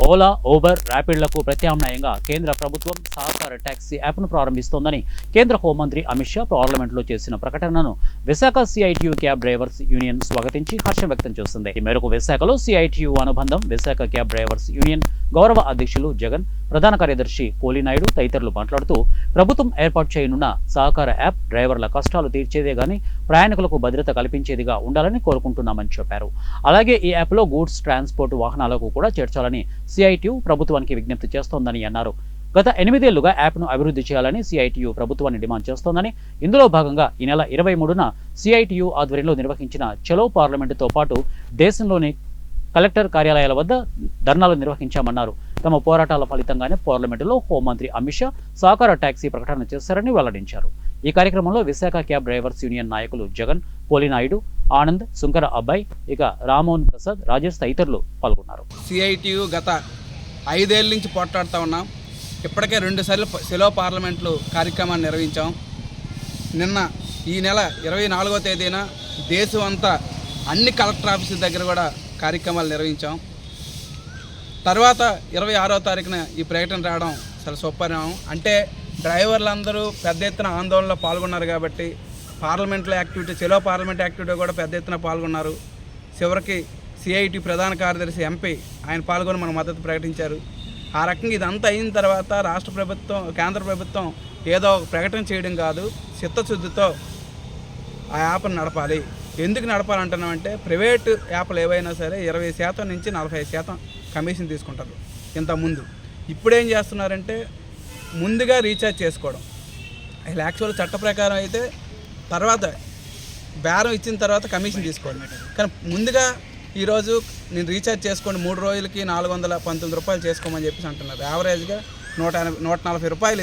Ola, Uber, ర్యాపిడ్లకు ప్రత్యామ్నాయంగా కేంద్ర ప్రభుత్వం సహకార టాక్సీ యాప్ను ప్రారంభిస్తోందని కేంద్ర హోంమంత్రి అమిత్ షా పార్లమెంట్లో చేసిన ప్రకటనను Visakha CITU cab drivers union స్వాగతించి హర్షం వ్యక్తం చేస్తుంది. ఈ మేరకు విశాఖలో సిఐటియు అనుబంధం విశాఖ క్యాబ్ డ్రైవర్స్ యూనియన్ గౌరవ అధ్యక్షులు జగన్, ప్రధాన కార్యదర్శి పోలినాయుడు తదితరులు మాట్లాడుతూ ప్రభుత్వం ఏర్పాటు చేయనున్న సహకార యాప్ డ్రైవర్ల కష్టాలు తీర్చేదే గాని ప్రయాణికులకు భద్రత కల్పించేదిగా ఉండాలని కోరుకుంటున్నామని చెప్పారు. అలాగే ఈ యాప్లో గూడ్స్ ట్రాన్స్పోర్ట్ వాహనాలకు కూడా చేర్చాలని సిఐటియు ప్రభుత్వానికి విజ్ఞప్తి చేస్తోందని అన్నారు. గత 8 ఏళ్లుగా యాప్ను అభివృద్ధి చేయాలని సిఐటియు ప్రభుత్వాన్ని డిమాండ్ చేస్తోందని, ఇందులో భాగంగా ఈ నెల 23న సిఐటియు ఆధ్వర్యంలో నిర్వహించిన చలో పార్లమెంటుతో పాటు దేశంలోని కలెక్టర్ కార్యాలయాల వద్ద ధర్నాలు నిర్వహించామన్నారు. తమ పోరాటాల ఫలితంగానే పార్లమెంటులో హోంమంత్రి అమిత్ షా సహకార టాక్సీ ప్రకటన చేశారని వెల్లడించారు. ఈ కార్యక్రమంలో విశాఖ క్యాబ్ డ్రైవర్స్ యూనియన్ నాయకులు జగన్, పోలినాయుడు, ఆనంద్, సుంకర అబ్బాయి, ఇక రామోహన్ ప్రసాద్, రాజేష్ తదితరులు పాల్గొన్నారు. సిఐటియు గత 5 ఏళ్ల నుంచి పోట్లాడుతూ ఉన్నాం. ఇప్పటికే 2 సార్లు సెలో పార్లమెంట్లు కార్యక్రమాన్ని నిర్వహించాం. నిన్న ఈ నెల 24వ తేదీన దేశం అంతా అన్ని కలెక్టర్ ఆఫీసుల దగ్గర కూడా కార్యక్రమాలు నిర్వహించాం. తర్వాత 26వ తారీఖున ఈ ప్రకటన రావడం చాలా సుపరిణామం. అంటే డ్రైవర్లందరూ పెద్ద ఎత్తున ఆందోళనలో పాల్గొన్నారు కాబట్టి పార్లమెంట్లో యాక్టివిటీ, చెలో పార్లమెంట్ యాక్టివిటీ కూడా పెద్ద ఎత్తున పాల్గొన్నారు. చివరికి సిఐటి ప్రధాన కార్యదర్శి ఎంపీ ఆయన పాల్గొని మన మద్దతు ప్రకటించారు. ఆ రకంగా ఇదంతా అయిన తర్వాత రాష్ట్ర ప్రభుత్వం, కేంద్ర ప్రభుత్వం ఏదో ఒక ప్రకటన చేయడం కాదు, చిత్తశుద్ధితో ఆ యాప్ను నడపాలి. ఎందుకు నడపాలంటున్నామంటే ప్రైవేటు యాప్లు ఏవైనా సరే 20% నుంచి 45% కమిషన్ తీసుకుంటారు ఇంతకుముందు. ఇప్పుడేం చేస్తున్నారంటే ముందుగా రీఛార్జ్ చేసుకోవడం. అసలు యాక్చువల్ చట్ట ప్రకారం అయితే తర్వాత బేరం ఇచ్చిన తర్వాత కమిషన్ తీసుకోవడం. కానీ ముందుగా ఈరోజు నేను రీఛార్జ్ చేసుకోండి 3 రోజులకి 419 రూపాయలు చేసుకోమని చెప్పేసి అంటున్నారు. యావరేజ్గా 140 రూపాయలు